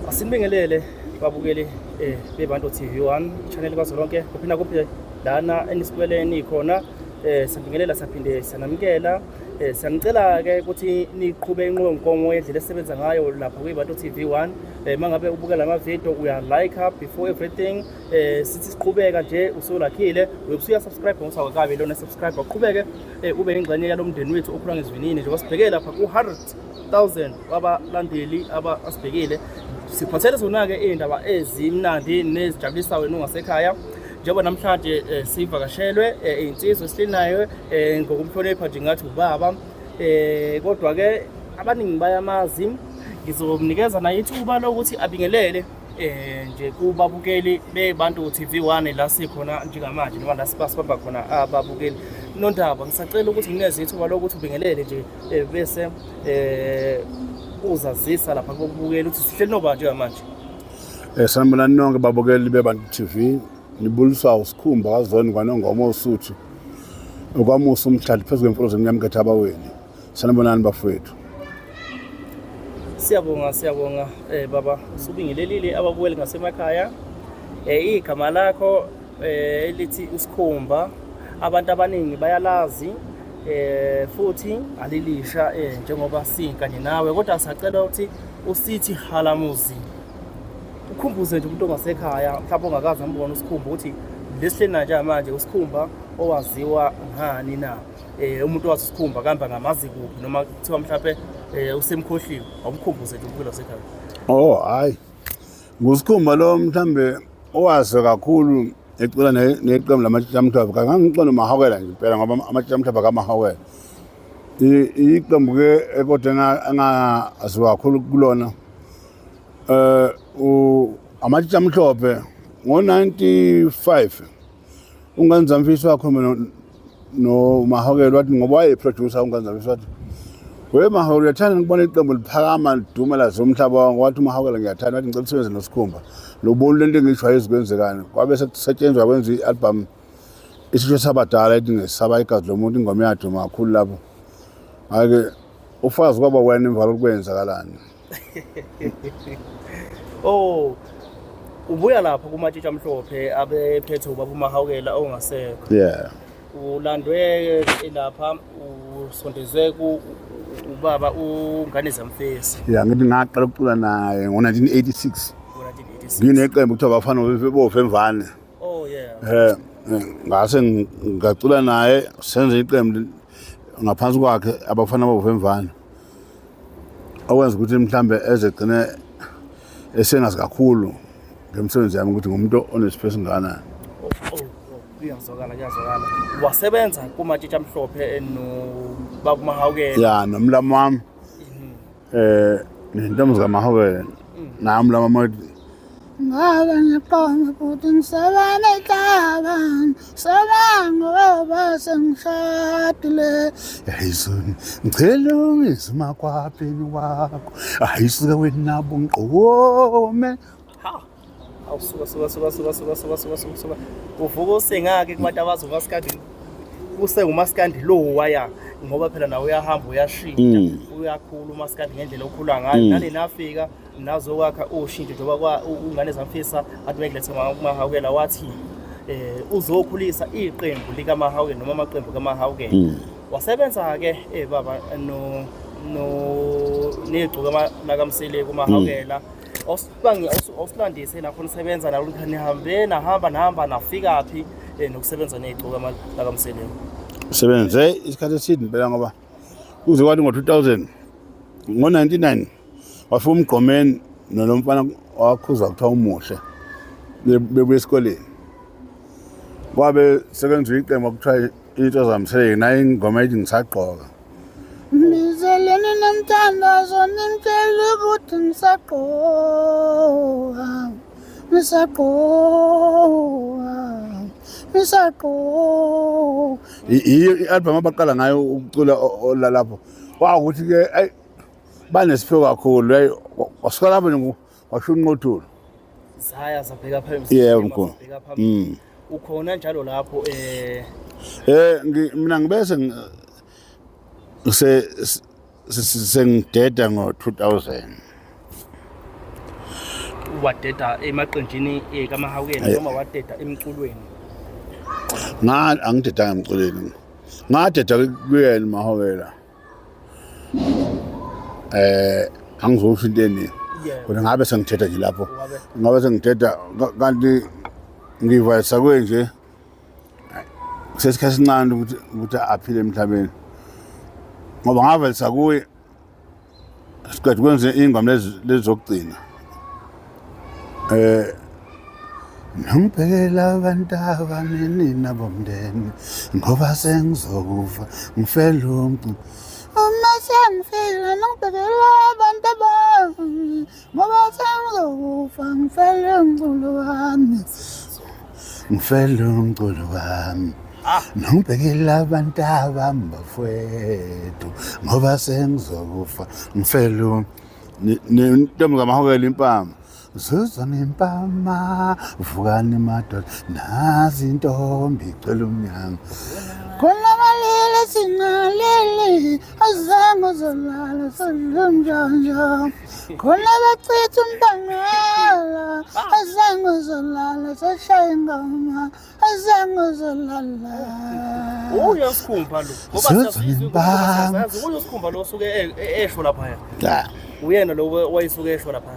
Asinibingelele babukeli beBantu TV1 channel kazolonke kuphina kuphi lana enisibeleni khona sibingelela saphinde sanamkela siyanicela ke ukuthi niqhube inqonqomo yendlela esebenza ngayo lapha kwiBantu TV1 mangabe ubukela ama video uya like up before everything sithi siqhubeka nje usolakhile uyobusuya subscribe ngosawakabi lona subscribe uqhubeke ube ingxenye yalomndeni wethu okhula ngesivinini nje wasibhekela lapha ku 100,000 wabalandeli abasibhekile siphathele zona ke indaba ezimnandi nezijabulisayo wena ungasekhaya njengoba namhlanje sivakashelwe insizwe esilinayo ngokumhlonipha nje ngathi ubaba kodwa ke abaningi bayamazi ngizomnikeza naye ithuba lokuthi abingelele nje kubabukeli beBantu TV1 la sikhona njengamanje noma la sibamba khona ababukeli nondaba ngisacela ukuthi ngineze ithuba lokuthi ubingelele nje bese uzazisa lapha kubukela ukuthi sihleli noba njengamanje. Sanibonani nonke babukeli beBantu TV. Nibulisa usikhumba kazoni kwanongoma osuthu. Okwamusa umhlali phezulu kwemfundo zemnyamketha abaweni. Sanibonani bafowethu. Siyabonga baba subingelelile ababukeli ngasemakhaya. Igama lakho elithi usikhumba abantu abaningi bayalazi futhi alilisha njengoba sinkanye nawe kodwa sacela ukuthi usithi halamuzi ukhumbuze nje umuntu ongasekhaya mhlawumbe ongakazi ambona usikhumba ukuthi lesihlena nje manje usikhumba owaziwa ngani na umuntu wazi usikhumba kamba ngamazi kuphi noma kuthiwa mhlawumbe usemkhohliwe awumkhumbuze nje umuntu osekhaya. Oh hayi ngusikhumba lo mhlambe owazi kakhulu ecela neqembu lamatshamthaba kangangixono mahawela nje impela ngoba amatshamthaba kamahawela iqembu ke ekodwa angaziwa kakhulu kulona amatshamthophe ngo95 unganzamfisa wakhuluma no mahawela wathi ngoba wayeproducer unganzamfisa wathi we mahawela uyathanda ngibona iqembu liphakama liduma la zomhlaba wathi mahawela ngiyathanda wathi ngicela usebenze nosikhumba lobona lento engisho ayizikwenzekana kwabe sekusetshenzwa kwenza ialbum isisho sabadala ethi ngesaba igazi lomuntu ingoma yakhe makhulu lapho ake ufazi kwaba wena imvalo ukwenzakalani. Oh ubuya lapha kumatshitsha amhlophe abephethe ubaba uMahawela ongasekho. Yeah. Ulandwe lapha usondeze ku ubaba uNgane Zamfesi. Yeah ngithi ngaqala ukucula naye ngo1986. Ngineqembu kuthiwa bafana bofemvane. Oh yeah. Ngase ngacula naye senze iqembu ngaphansi kwakhe abafana bofemvane. Okwenza ukuthi mhlambe ezegcine esengazi kakhulu ngemsebenzi yami ukuthi ngumuntu onespace ngana. Kuyazwakala. Wasebenza kumatshitsha amhlophe baba uMahawela. Yeah nomlamo wami. Nentombi kaMahawela. Nami lama ngabe ngiqonga futhi ngisabane ekhaya ngoba sengishadile yayizoni ngicela ungizima kwapheni wakho ayisuka wena bunqome awusuka uvuka usengake kubantu abazomaskandi usengumaskandi lo waya ngoba phela nawe uyahamba uyashintsha uyakhula umaskandi ngendlela okhula ngayo nale nafika nazokwakha oshintsho njengoba uNgane Zamfisa athi bekulethe uMahawela wathi uzokhulisa iqembu likaMahawela noma amaqembu kaMahawela wasebenza ke baba negcuka lakamsele kuMahawela osilandise lapho nisebenza la nihambe nahamba nafika phi nokusebenza negcuka lakamsele sebenze isikhathi eside impela ngoba kuze kwathi ngo2000 ngo99 wafika umgqomeni nomfana wakhuza kuthiwa umuhle bebuye esikoleni kwabe sekenziwe iqembu kuthiwa into zamsele naye ingoma ethi ngisagqoka mizeleni nomthandazo nimtshela ukuthi ngisagqoka i-album abaqala ngayo ukucula lapho ukuthi ke banesipho kakhulu wasuka lapho nje washo unqothula saya sabheka phambili. Yeah mkhulu. Ukhona njalo lapho mina ngibese sengideda ngo2000 wadeda emaqenjini kaMahawukeni noma wadeda emculweni? Angidedanga emculweni. Ngadeda kuyena Mahawukela. Angizosho into eningi. Kodwa ngabe sengithetha nje lapho. Ngabe sengithetha kanti ngivayisa kwenje. Sesikhathi sincane ukuthi aphile emhlabeni. Ngoba ngavelisa kuye siqedwe kwenze ingoma lezi zokugcina. Ngibhekela abantu abaninina bomndeni ngoba sengizokufa ngifela umntu. Uma sengifile ngibhekela abantu abaninina ngoba sengizokufa ngifela umculo wami. Ngifela umculo wami. Ngibhekela abantu abambafowethu ngoba sengizokufa ngifela nentombi kaMahawukela impama. Zuzani impama vukani madoda nazi intombi icela umnyango. Khona balele singalele azange zolala solunjanja. Khona bachitha umbangala azange zolala sashaya ingoma azange zolala. Uyasikhumba lo ngoba siyazi uyasikhumba lo suke esho lapha. Ya. Uyena lo wayisuke esho lapha.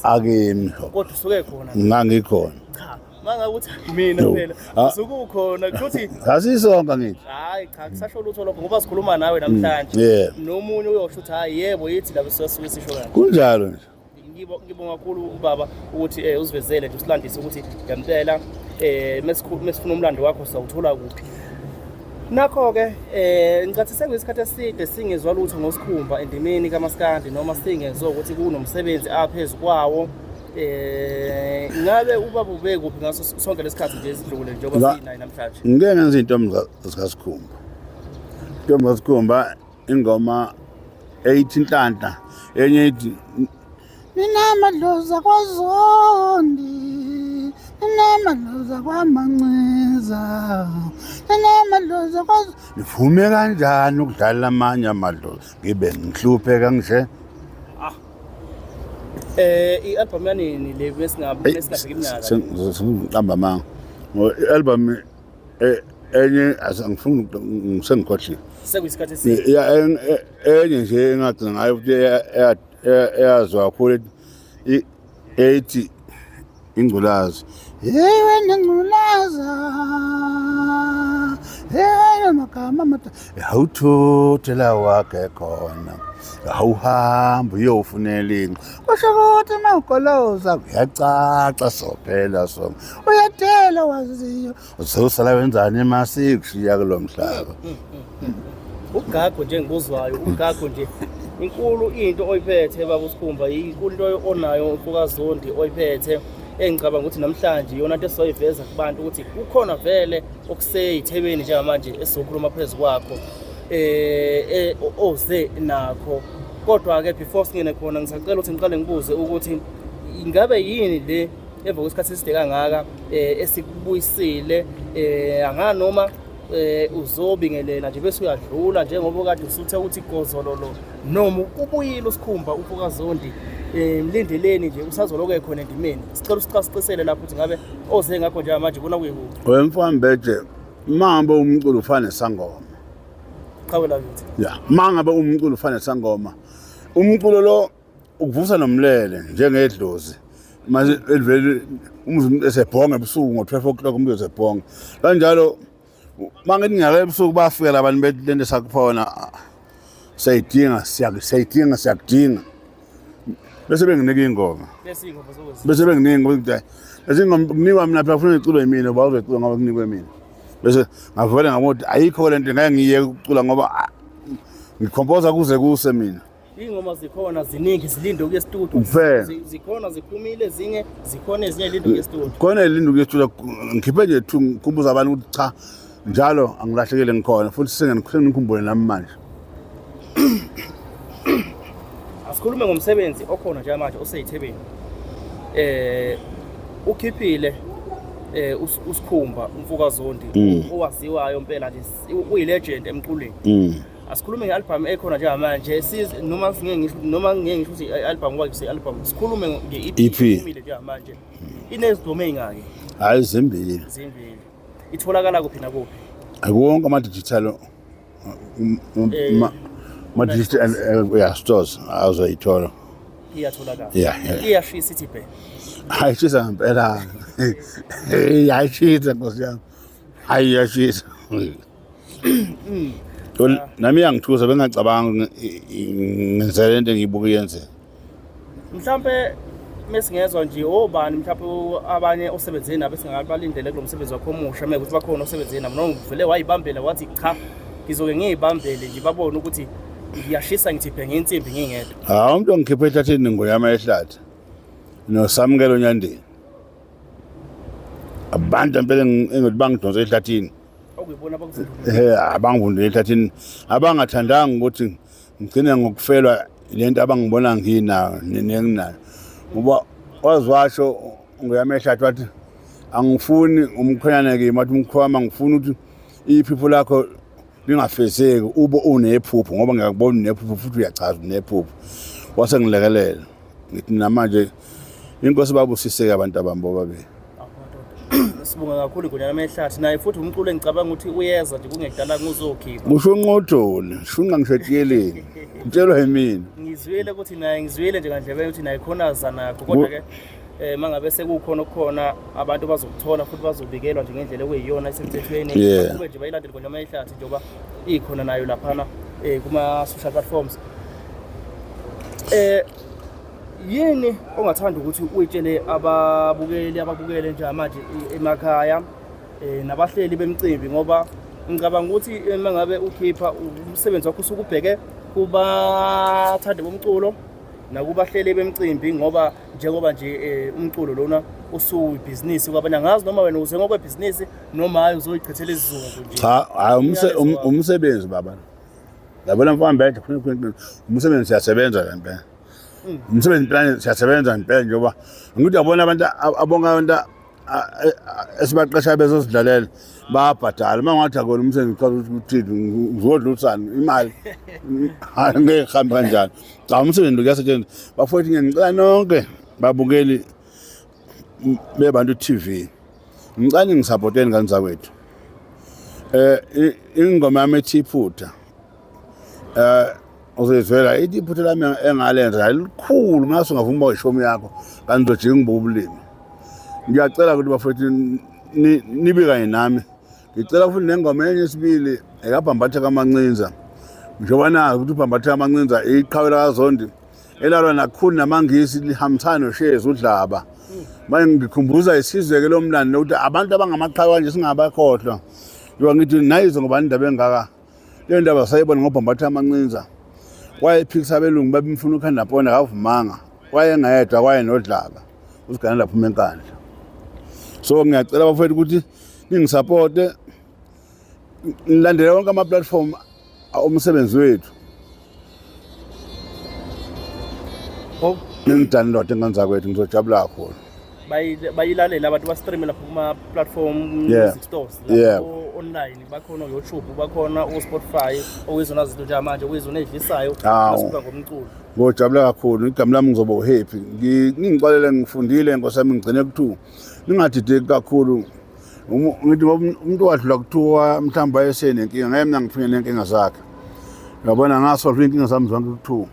Akimi kodwa usuke khona ngangikhona cha mangakuthi mina phela usuke ukhona ukuthi asisonke ngithi hayi cha kusasho lutho lokho ngoba sikhuluma nawe namhlanje nomunye uyosho ukuthi hayi yebo yithi labo sisuke sisho kanje kunjalo nje ngibonga kakhulu ubaba ukuthi usivezele nje usilandise ukuthi ngempela mesifuna umlando wakho sawuthola kuphi nakho-ke ngicathi sekuyisikhathi eside singezwa lutho ngosikhumba endimeni kaMaskandi noma singezwa ukuthi kunomsebenzi aphezu kwawo ngabe ubaba ubekuphi ngaso sonke lesikhathi nje esidlule njengoba sinayo namhlanje ngeke ngenze intombi zikaSikhumba intombi kaSikhumba ingoma 18 Nhlanta enye ithi ninamadlozi akwaZondi ninamadlozi kwaManciza ninamadlozi akwaZondi nivume kanjani ukudlala amanye amadlozi ngibe ngihlupheka nje i-album yanini le mesingabheka iminyaka sengihamba manga i-album enye asangifuni ngisengikhohlile sekuyisikhathi eside enye nje engagcina ngayo ukuthi eyazwa kakhulu ethi ingculazi wena ngculaza magama amade awuthuthela wakhe khona awuhamba uyofunela ingco kusho ukuthi mawugoloza kuyacaca sophela sonke uyathela waziyo uzosala wenzani emasikushiya kulo mhlaba ugago nje ngibuzwayo ugago nje inkulu into oyiphethe baba uSikhumba inkulu into onayo uFukaZondi oyiphethe engicabanga ukuthi namhlanje yona into esizoyiveza kubantu ukuthi ukhona vele okuseyithebeni njengamanje esizokhuluma phezulu kwakho oze nakho kodwa ke before singene khona ngisacela ukuthi ngiqale ngibuze ukuthi ingabe yini le emva kwesikhathi eside kangaka esikubuyisile anganoma uzobingelela nje bese uyadlula njengoba kade usuthe ukuthi igozololo noma ubuyile uSikhumba uFukaZondi mlindeleni nje usazoloke khona endimeni sicela usichasisele lapho ukuthi ngabe oze ngakho nje manje bona kuyikuphi wemfambeje mamba umculo ufane sangoma qhawela ukuthi ya mangabe umculo ufane sangoma umculo lo ukuvusa nomlele njengedlozi manje elivele umuntu esebhonga ebusuku ngo12 o'clock umuntu esebhonga kanjalo mangithi ngiyake ebusuku bafika labantu belento sakuphona sayidinga siyakudinga bese benginike ingoma bese benginike ingoma ezingomnikwa mina phela ufuna iculo yimina uba uzocula ngoba kunikwe mina bese ngavele ngamothi ayikho lento ngeke ngiye ukucula ngoba ngikhompoza kuze kuse mina ingoma zikhona ziningi zilinde ukuye studio zikhona ziphumile zinye zikhona ezinye lindo ukuye studio khona lindo ukuye studio ngikhiphe nje ngikubuza abantu ukuthi cha njalo angilahlekele ngikhona futhi sengikhumbule nami manje asikhulume ngomsebenzi okhona nje manje oseyithebeni ukhiphile uSikhumba uMfukaZondi owaziwayo impela nje uyilegend emculweni asikhulume nge-album ekhona njengamanje noma ngeke ngisho ukuthi i-album ngoba kuse-album sikhulume nge-EP iphumile njengamanje inezidome ey'ngaki hayi zimbili itholakala kuphi nakuphi akuwonke ama-digital ama-digital stores azoyithola iyatholakala yeah iyashisa ithi bhe ayishisa ngempela ayishisa nkosi yami hayi iyashisa nami iyangithusa bengingacabanga ngenzela lento engiyibuka iyenzeka mhlampe mesingezwa nje obani mhlawumbe abanye osebenzeni nabo singabalindele kulo msebenzi wakho omusha manje ukuthi bakhona osebenzeni nabo noma uvele wayibambela wathi cha ngizoke ngiyibambele nje babone ukuthi ngiyashisa ngithiphe ngensimbi ngingedwa umuntu ongikhipha ehlathini ngoyama ehlathi nosamukelo Nyandeni abantu empela engithi bangidonsa ehlathini okuyibona bakuzindile abangivundile ehlathini abangathandanga ukuthi ngigcine ngokufelwa lento abangibona nginayo nenginayo ngoba wazwasho ngoyama ehlathi wathi angifuni umkhonyana kimi wathi umkhwama ngifuna ukuthi iphupho lakho lingafezeki ube unephupho ngoba ngiyakubona unephupho futhi uyachaza unephupho wasengilekelela ngithi namanje inkosi babusiseke abantu abambo babe sibonga kakhulu ngonyama ehlathi naye futhi umculo engicabanga ukuthi uyeza nje kungekudala nguzokhipha kusho unqotshole shunqa ngishediyeleni ngitshelwa yimina ngizwile ukuthi naye ngizwile nje ngandlebe ukuthi naye khona zanakho kodwa ke mangabe sekukhona okukhona abantu bazokuthola futhi bazobikelwa nje ngendlela okuyiyona esemthethweni kube nje bayilandele ngonyama ehlathi njengoba ikhona nayo laphana kuma social platforms yini ongathanda ukuthi uyitshele ababukele nje manje emakhaya nabahleli bemicimbi ngoba ngicabanga ukuthi mangabe ukhipha umsebenzi wakho usukubheke kubathandi bomculo nakubahleli bemicimbi ngoba njengoba nje umculo lona usuyibhizinisi kwabanye ngazi noma wena uze ngokwebhizinisi noma hayi uzoyichithela izizungu nje cha umsebenzi baba yabona mfana bethu umsebenzi siyasebenza ngempela umsebenzi plan siyasebenza ngempela njengoba ngithi yabona abantu abonga abantu esibaqesha bezosidlalela bayabhadala mangathi akona umsebenzi uqala ukuthi ngizodlulisana imali ngeke khamba kanjani cha umsebenzi kuyasetshenziswa bafowethu ngicela nonke babukeli bebantu TV ngicela ngisupporteni kanza kwethu ingoma yami eThiphuta uzezwela iphutha lami engalenza likhulu ngaso ngavuma ishomi yakho kanti ngizojika ngibobulimi ngiyacela ukuthi bafowethu nibe kanye nami ngicela futhi nengoma enye esibili ekabhambatha kaMancinza njengoba nazi ukuthi ubhambatha kaMancinza iqhawela kaZondi elalwa nakhulu namangisi lihambisana noShezi uDlaba manje ngikhumbuza isizwe ke lo mlando ukuthi abantu abangamaqhawe nje singabakhohlwa njengoba ngithi nayizo ngoba indaba engaka le ndaba sayibona ngobhambatha kaMancinza wayephikisa abelungu babemfuna ukhanda pona akavumanga wayengayedwa kwaye noDlaba usigana lapho enkandla so ngiyacela bafowethu ukuthi ningisupporte nilandele wonke ama platform omsebenzi wethu ningidownload engenza kwethu ngizojabula kakhulu bayilalela abantu ba-stream lapho kuma-platform music stores lapho online bakhona YouTube bakhona o-Spotify okuyizona zinto nje manje okuyizona edlisayo masuka ngomculo ngojabula kakhulu igama lami ngizoba uhappy ngingixolele ngifundile nkosami ngigcine ku2 ningadideki kakhulu ngithi umuntu wadlula ku2 mhlamba wayesenenkinga ngaye mina ngifike nenkinga zakhe yabona ngasolve inkinga zami zonke ku2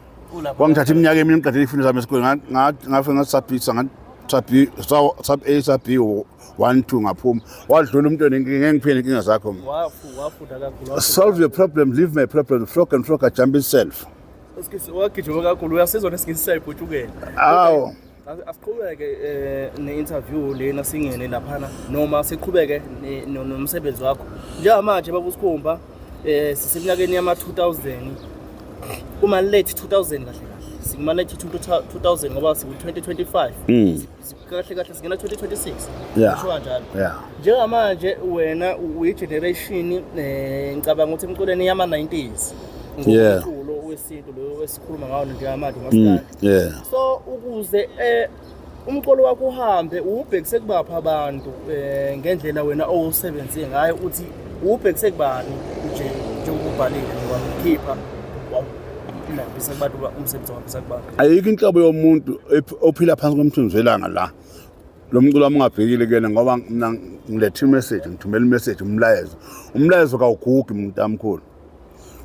wangithatha iminyaka emini ngiqedile izifundo zami esikoleni ngafike ngasubmit sub A sub B 1 2 ngaphuma wadlula umuntu ngeke ngiphile inkinga zakho wafunda kakhulu solve your problem leave my problem flock and flock jump itself wakijuma kakhulu uyasizwa nesikisi ibhutshukela awu asiqhubeke ne-interview lena singene laphana noma siqhubeke nomsebenzi wakho njengamanje babusikhumba siseminyakeni yama-2000 uma late 2000 kahle sikuma late 2000 ngoba siku-2025 kahle kahle singena 2026 kusho kanjalo njengamanje wena uyi-generation ngicabanga ukuthi emculweni yama-90s ngomculo wesintu lo wesikhuluma ngawo njengamanje umaskandi so ukuze umculo wakho uhambe ubhekise kubapha abantu ngendlela wena owusebenze ngayo uthi ubhekise kubani nje ubhalile wamkhipha wahambisa kubantu umsebenzi wahambisa kubantu. Ayikho inhlobo yomuntu ophila phansi komthunzi welanga la lo mculo wami ungabhekile kuyena ngoba mina ngilethe imessage ngithumela imessage umlayezo kawugugi umuntu amkhulu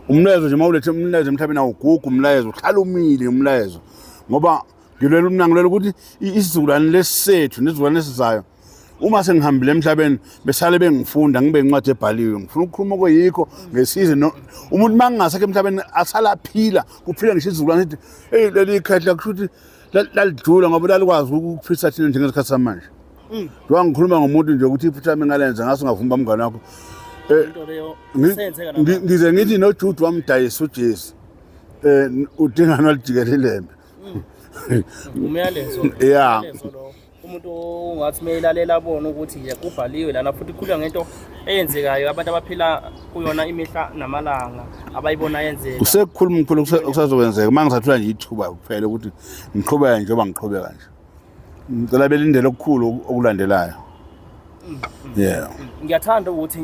umlayezo nje mawulethe umlayezo emhlabeni awugugi umlayezo uhlala umile umlayezo ngoba ngilwela umnangilela ukuthi isizukulwane lesethu nesizukulwane esizayo uma sengihambile emhlabeni besale bengifunda ngibe incwadi ebhaliwe ngifuna ukukhuluma koyikho ngesize umuntu mangingasekho emhlabeni asala phila kuphila ngisho isizukulwane sithi hey leli khahla kushuthi lalidlula ngoba lalikwazi ukuphisa thina njengesikhathi samanje njengoba ngikhuluma ngomuntu nje ukuthi iphutha mina ngalenza ngaso ngavumba umngane wakho into leyo senzeka namanje ngize ngithi noJude wamdayisa uJesu udingana walijikelele umyalezo yeah lo umuntu ungathi meyilalela abone ukuthi nje kubhaliwe lana futhi ikhuluma ngento eyenzekayo abantu abaphila kuyona imihla namalanga abayibona yenzeka usekukhuluma umkhulu okusazokwenzeka mangisathola nje ithuba kuphela ukuthi ngiqhubeka njengoba ngiqhubeka nje ngicela belindele okukhulu okulandelayo yeah ngiyathanda ukuthi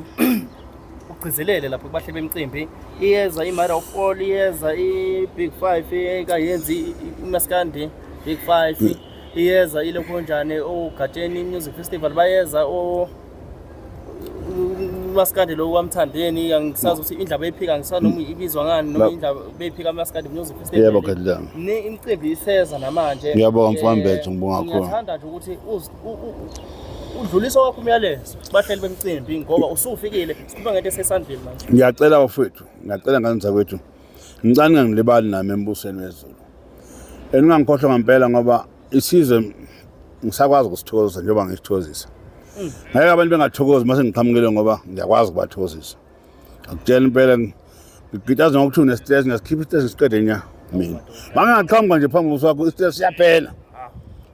ugcizelele lapho kubahle bemicimbi iyeza iMother of All iyeza iBig 5 ekayenzi iMaskandi Big 5 iyeza ilokho njane oGatsheni Music Festival bayeza Maskandi lo wamthandeni angisazi ukuthi indaba eyiphika ngisanoma ibizwa ngani noma indaba beyiphika Maskandi Music Festival yebo kadla ni imicimbi iseza namanje ngiyabonga mfambethu ngibonga kakhulu ngiyathanda nje ukuthi udlulisa wakho umyalezo bahleli bemicimbi ngoba usufikile sikhuluma ngento esesandleni manje ngiyacela bafethu ngiyacela nganza kwethu ngicane ngangilibali nami embusweni wezulu engangikhohlwa ngempela ngoba isizwe ngisakwazi ukusithokoza njengoba ngisithozisa ngeke abantu bengathokozi mase ngiqhamukile ngoba ngiyakwazi ukubathozisa akutshela impela ngigitaza ngokuthi unestress ngasikhipha istress siqede nya mina mangaqhamuka nje phambi kwakho istress siyaphela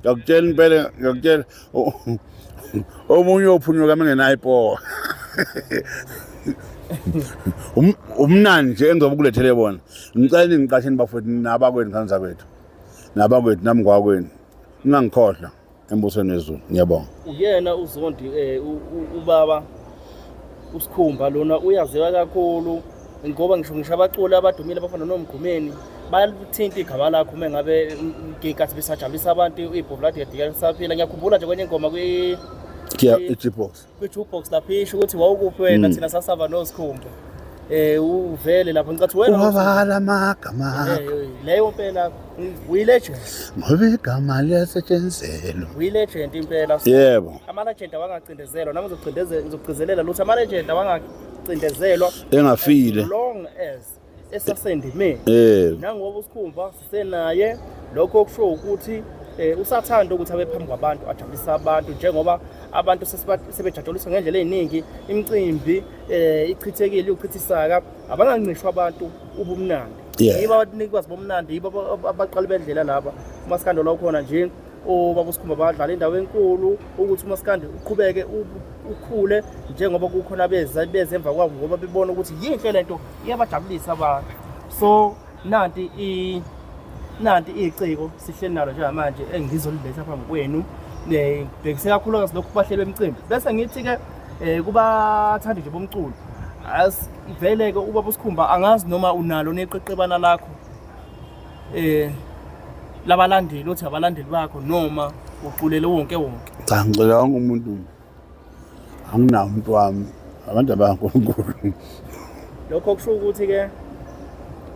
ngiyakutshela impela ngiyakutshela omunye ophunyuka mengenayo ipower umnandi nje engizobe kulethele bona ngicela ngiqasheni bafowethu nabakwethu nganza kwethu nabakwethu nami ngwakwenu ngingangikhohlwa embusweni wezulu ngiyabonga uyena uZondi ubaba uSikhumba lona uyaziwa kakhulu ngoba ngisho abaculi abadumile abafana noMgqumeni bayalithinta igama lakho mengabe ngikathi besajabulisa abantu iBhovladi yadika saphila ngiyakhumbula nje kwenye ingoma kwi-jukebox lapho isho ukuthi wawukuphi wena thina sasava noSikhumba uvele lapho ngicathi wena wavala amagama leyo mpela uyilegend ngoba igama liyasetshenzelwa uyilegend impela yebo ama-legend awangacindezelwa nami ngizogcizelela lutho ama-legend awangacindezelwa engafile long as esasendimeni nangoba uSikhumba sisenaye lokho kusho ukuthi usathanda ukuthi abe phambi kwabantu ajabulisa abantu njengoba abantu sebejatshuliswa ngendlela eziningi imicimbi ichithekile uchithisaka abanganqishwa abantu ubumnandi yiba abanikwazi bomnandi yiba abaqali bendlela laba uMaskandi la ukhona nje obaba uSikhumba badlala indawo enkulu ukuthi uMaskandi uqhubeke ukhule njengoba kukhona beza emva kwabo ngoba bebona ukuthi yinhle lento iyabajabulisa abantu so nanti iciko sihleli nalo njengamanje engizoliletha phambi kwenu bhekise kakhulukazi lokhu bahlele bemicimbi bese ngithi ke kubathandi nje bomculo asivele-ke ubaba uSikhumba angazi noma unalo neqeqebana lakho labalandeli othi abalandeli bakho noma uqulele wonke cha ngicela wonke umuntu anginawo umuntu wami abantu abankulunkulu lokho kusho ukuthi-ke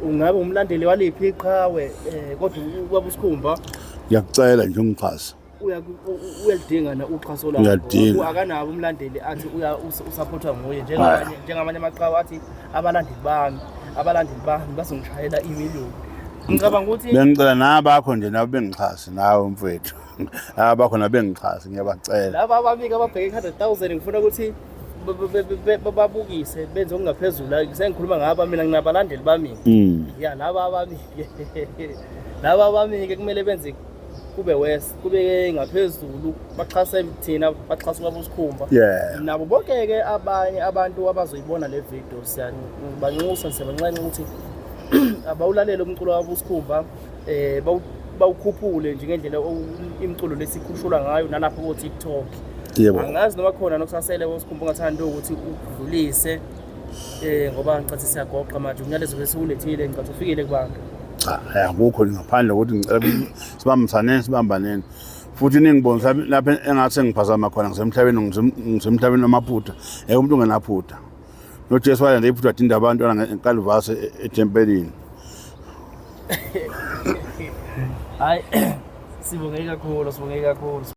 ungabe umlandeli waliphi iqhawe kodwa ubaba uSikhumba ngiyakucela nje ungixhasa uyalidinga na uxhaso lakho akanabo umlandeli athi usupportwa nguye njengamanye amaqhawe athi abalandeli bami bazongishayela imiliyoni ngicabanga ukuthi bengicela nabakho nje nabo bengixhasi nawe mfowethu abakho nabengixhasi ngiyabacela laba ababika ababheke 100,000 ngifuna ukuthi babukise benze okungaphezulu sengikhuluma ngaba mina nginabalandeli bami ya laba abami-ke kumele benze kube west kube ngaphezulu baxhase thina baxhase ubaba uSikhumba nabo bonke-ke abanye abantu abazoyibona le video siyabanxusa siyabancane ukuthi abawulalele umculo wabo uSikhumba bawukhuphule nje ngendlela imculo lesikhushulwa ngayo nalapho ko-TikTok angazi noma khona nokusasele uSikhumba ungathanda ukuthi udlulise ngoba ngicathi siyagoqa manje umyalezo bese ulethile ngicathi ufikile kubantu. Cha, akukho ngaphandle ukuthi ngicela sibambaneni. Futhi ningibonisa lapha engathi sengiphazama khona ngisemhlabeni wamaphutha. Umuntu ongenaphutha. NoJesu wayenda iphutha athinta abantu eNkalvasi eTempelini. Hayi sibonge kakhulu.